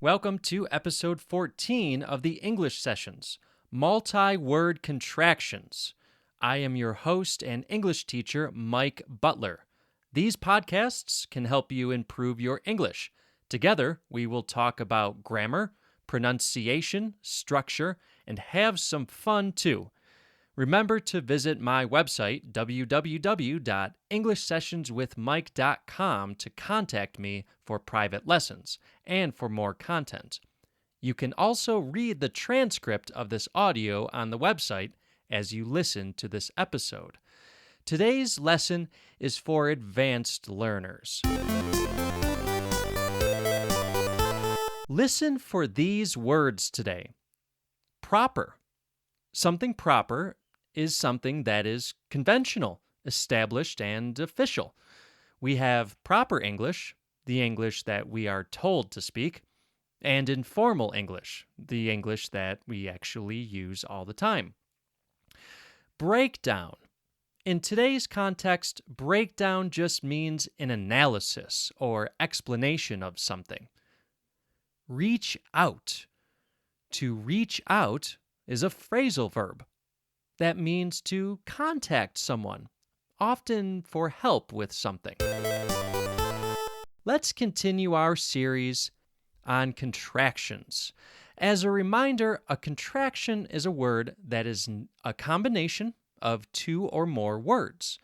Welcome to episode 14 of the English Sessions, Multi-Word Contractions. I am your host and English teacher, Mike Butler. These podcasts can help you improve your English. Together, we will talk about grammar, pronunciation, structure, and have some fun too. Remember to visit my website, www.englishsessionswithmike.com, to contact me for private lessons and for more content. You can also read the transcript of this audio on the website as you listen to this episode. Today's lesson is for advanced learners. Listen for these words today. Proper. Something proper is something that is conventional, established, and official. We have proper English, the English that we are told to speak, and informal English, the English that we actually use all the time. Breakdown. In today's context, breakdown just means an analysis or explanation of something. Reach out. To reach out is a phrasal verb. That means to contact someone, often for help with something. Let's continue our series on contractions. As a reminder, a contraction is a word that is a combination of two or more words.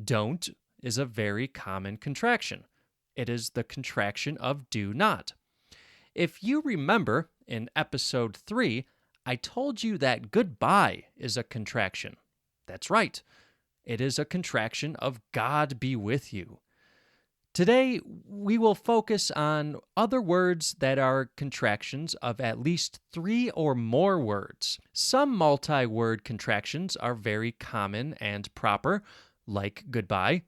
Don't is a very common contraction. It is the contraction of do not. If you remember, in episode 3, I told you that goodbye is a contraction. That's right. It is a contraction of God be with you. Today, we will focus on other words that are contractions of at least 3 or more words. Some multi-word contractions are very common and proper, like goodbye,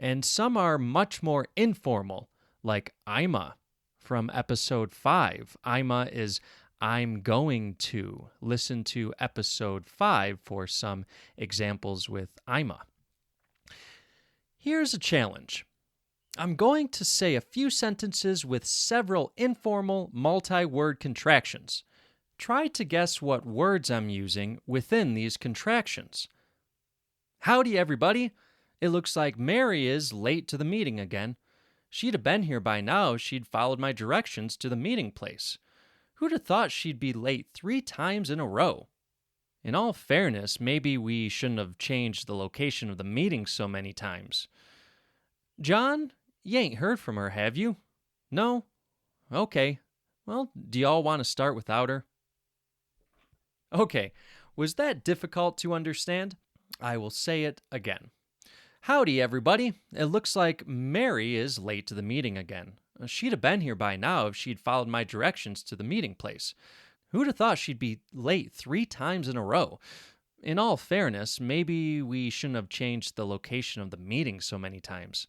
and some are much more informal, like imma from episode 5. Imma is I'm going to. Listen to episode 5 for some examples with imma. Here's a challenge. I'm going to say a few sentences with several informal multi-word contractions. Try to guess what words I'm using within these contractions. Howdy, everybody. It looks like Mary is late to the meeting again. She'd have been here by now if she'd followed my directions to the meeting place. Who'd have thought she'd be late 3 times in a row? In all fairness, maybe we shouldn't have changed the location of the meeting so many times. John, you ain't heard from her, have you? No? Okay. Well, do y'all want to start without her? Okay, was that difficult to understand? I will say it again. Howdy, everybody. It looks like Mary is late to the meeting again. She'd have been here by now if she'd followed my directions to the meeting place. Who'd have thought she'd be late 3 times in a row? In all fairness, maybe we shouldn't have changed the location of the meeting so many times.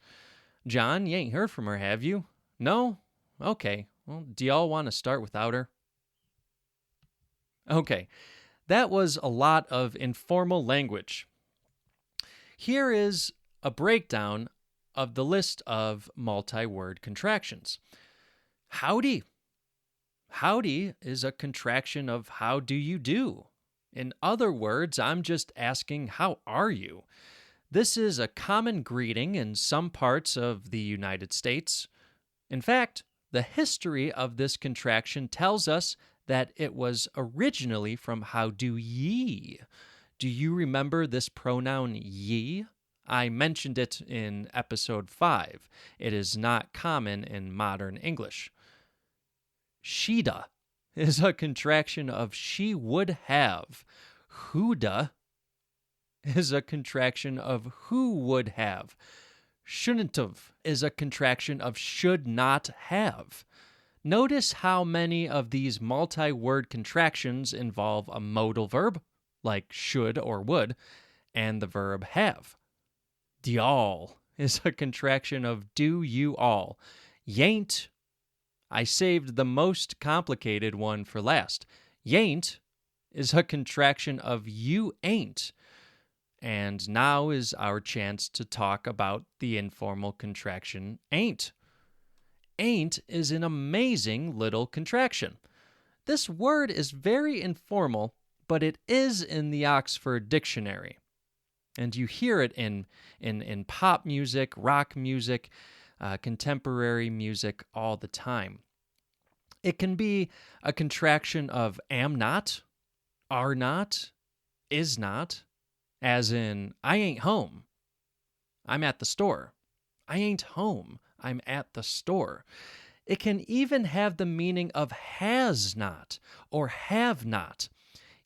John, you ain't heard from her, have you? No? Okay. Well, do y'all want to start without her? Okay. That was a lot of informal language. Here is a breakdown of the list of multi-word contractions. Howdy. Howdy is a contraction of how do you do? In other words, I'm just asking, how are you? This is a common greeting in some parts of the United States. In fact, the history of this contraction tells us that it was originally from how do ye? Do you remember this pronoun ye? I mentioned it in episode 5. It is not common in modern English. She'da is a contraction of she would have. Who'da is a contraction of who would have. Shouldn't have is a contraction of should not have. Notice how many of these multi-word contractions involve a modal verb, like should or would, and the verb have. Y'all is a contraction of do you all. Y'ain't. I saved the most complicated one for last. Y'ain't is a contraction of you ain't. And now is our chance to talk about the informal contraction ain't. ain't is an amazing little contraction. This word is very informal, but it is in the Oxford Dictionary. And you hear it in pop music, rock music, contemporary music all the time. It can be a contraction of am not, are not, is not, as in, I ain't home, I'm at the store. I ain't home, I'm at the store. It can even have the meaning of has not or have not,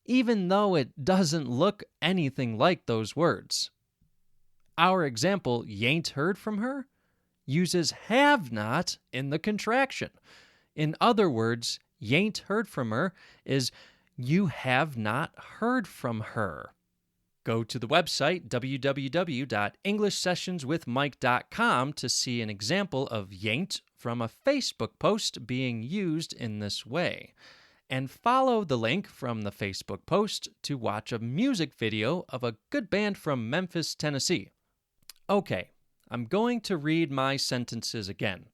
even though it doesn't look anything like those words. Our example, y'ain't heard from her, uses have not in the contraction. In other words, y'ain't heard from her is you have not heard from her. Go to the website www.englishsessionswithmike.com to see an example of y'ain't from a Facebook post being used in this way. And follow the link from the Facebook post to watch a music video of a good band from Memphis, Tennessee. Okay, I'm going to read my sentences again,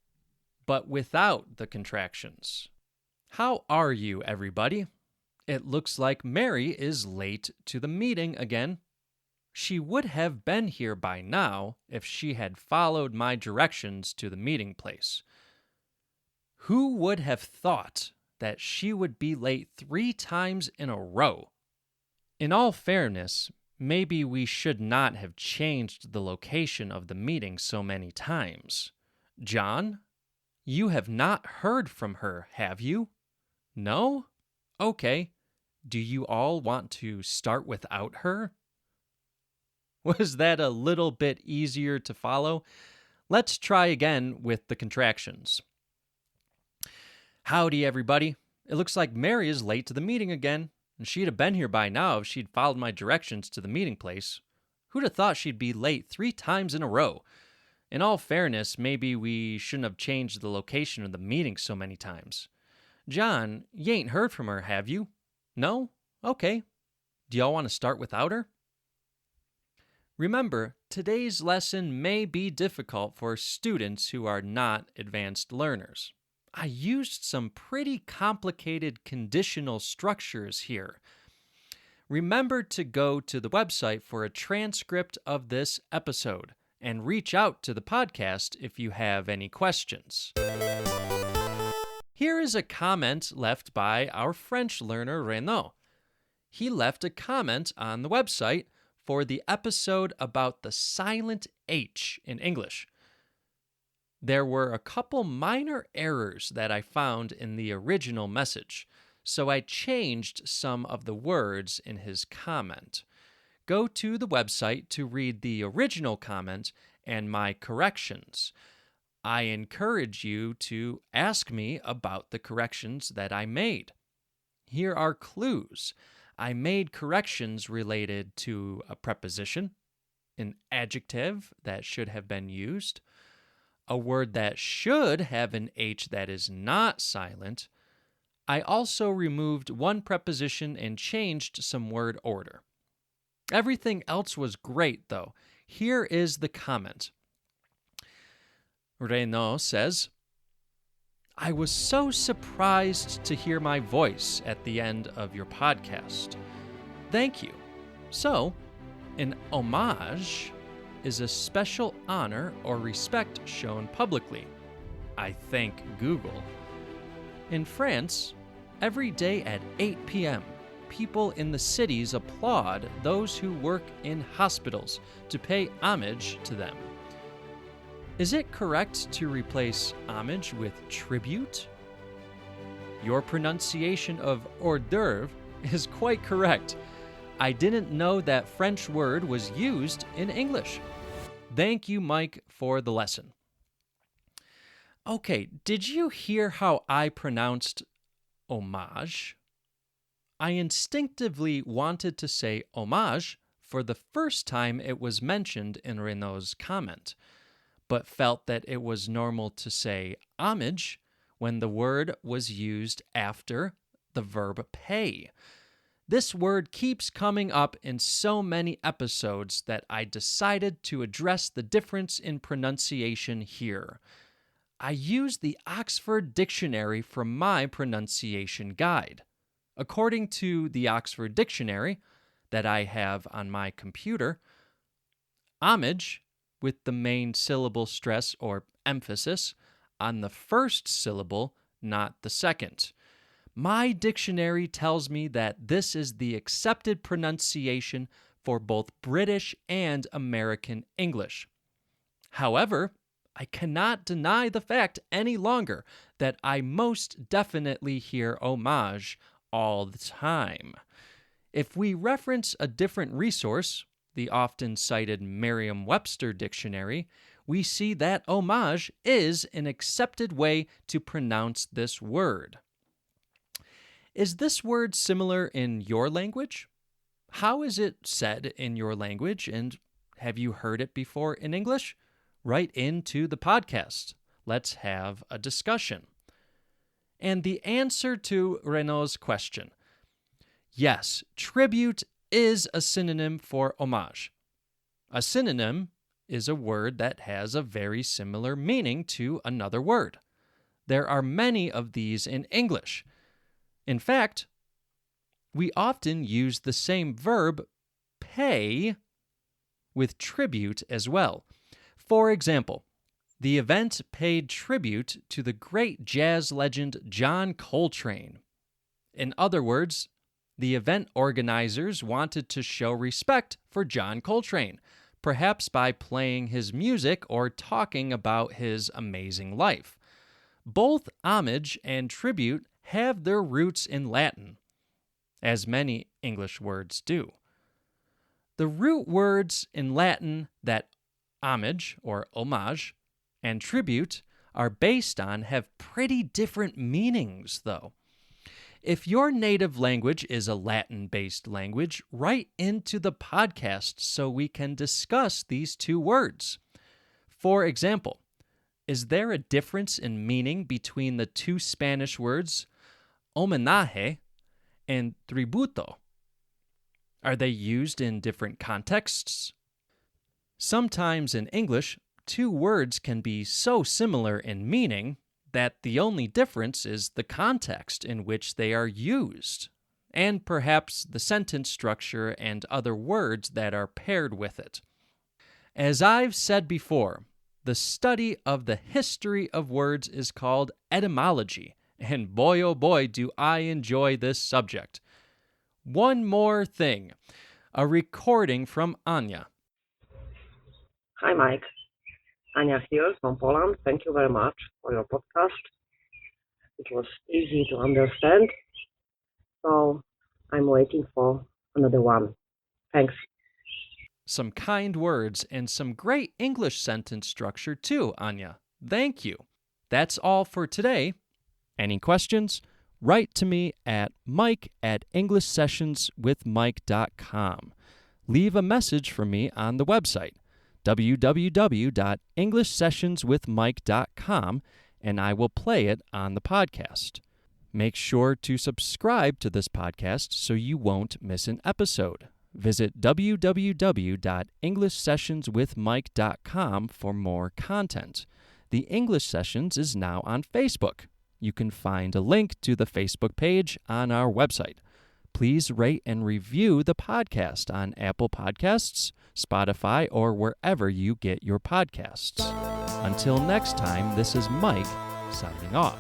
but without the contractions. How are you, everybody? It looks like Mary is late to the meeting again. She would have been here by now if she had followed my directions to the meeting place. Who would have thought that she would be late 3 times in a row? In all fairness, maybe we should not have changed the location of the meeting so many times. John, you have not heard from her, have you? No? Okay. Do you all want to start without her? Was that a little bit easier to follow? Let's try again with the contractions. Howdy, everybody. It looks like Mary is late to the meeting again, and she'd have been here by now if she'd followed my directions to the meeting place. Who'd have thought she'd be late 3 times in a row? In all fairness, maybe we shouldn't have changed the location of the meeting so many times. John, you ain't heard from her, have you? No? Okay. Do y'all want to start without her? Remember, today's lesson may be difficult for students who are not advanced learners. I used some pretty complicated conditional structures here. Remember to go to the website for a transcript of this episode and reach out to the podcast if you have any questions. Here is a comment left by our French learner Renaud. He left a comment on the website for the episode about the silent H in English. There were a couple minor errors that I found in the original message, so I changed some of the words in his comment. Go to the website to read the original comment and my corrections. I encourage you to ask me about the corrections that I made. Here are clues. I made corrections related to a preposition, an adjective that should have been used, a word that should have an H that is not silent. I also removed one preposition and changed some word order. Everything else was great, though. Here is the comment. Renaud says, I was so surprised to hear my voice at the end of your podcast. Thank you. So, an homage is a special honor or respect shown publicly. I thank Google. In France, every day at 8 p.m., people in the cities applaud those who work in hospitals to pay homage to them. Is it correct to replace homage with tribute? Your pronunciation of hors d'oeuvre is quite correct. I didn't know that French word was used in English. Thank you, Mike, for the lesson. Okay, did you hear how I pronounced homage? I instinctively wanted to say homage for the first time it was mentioned in Renaud's comment, but felt that it was normal to say homage when the word was used after the verb pay. This word keeps coming up in so many episodes that I decided to address the difference in pronunciation here. I used the Oxford Dictionary from my pronunciation guide. According to the Oxford Dictionary that I have on my computer, homage, with the main syllable stress or emphasis on the first syllable, not the second. My dictionary tells me that this is the accepted pronunciation for both British and American English. However, I cannot deny the fact any longer that I most definitely hear homage all the time. If we reference a different resource, the often cited Merriam-Webster dictionary, we see that homage is an accepted way to pronounce this word. Is this word similar in your language? How is it said in your language, and have you heard it before in English? Write into the podcast. Let's have a discussion. And the answer to Renaud's question: yes, tribute is a synonym for homage. A synonym is a word that has a very similar meaning to another word. There are many of these in English. In fact, we often use the same verb, pay, with tribute as well. For example, the event paid tribute to the great jazz legend John Coltrane. In other words, the event organizers wanted to show respect for John Coltrane, perhaps by playing his music or talking about his amazing life. Both homage and tribute have their roots in Latin, as many English words do. The root words in Latin that homage or homage and tribute are based on have pretty different meanings, though. If your native language is a Latin-based language, write into the podcast so we can discuss these two words. For example, is there a difference in meaning between the two Spanish words homenaje and tributo? Are they used in different contexts? Sometimes in English, two words can be so similar in meaning that the only difference is the context in which they are used, and perhaps the sentence structure and other words that are paired with it. As I've said before, the study of the history of words is called etymology, and boy oh boy do I enjoy this subject. One more thing, a recording from Anya. Hi, Mike. Anya here from Poland. Thank you very much for your podcast. It was easy to understand, so I'm waiting for another one. Thanks. Some kind words and some great English sentence structure too, Anya. Thank you. That's all for today. Any questions? Write to me at mike@englishsessionswithmike.com. Leave a message for me on the website, www.englishsessionswithmike.com, and I will play it on the podcast. Make sure to subscribe to this podcast so you won't miss an episode. Visit www.englishsessionswithmike.com for more content. The English Sessions is now on Facebook. You can find a link to the Facebook page on our website. Please rate and review the podcast on Apple Podcasts, Spotify, or wherever you get your podcasts. Until next time, this is Mike signing off.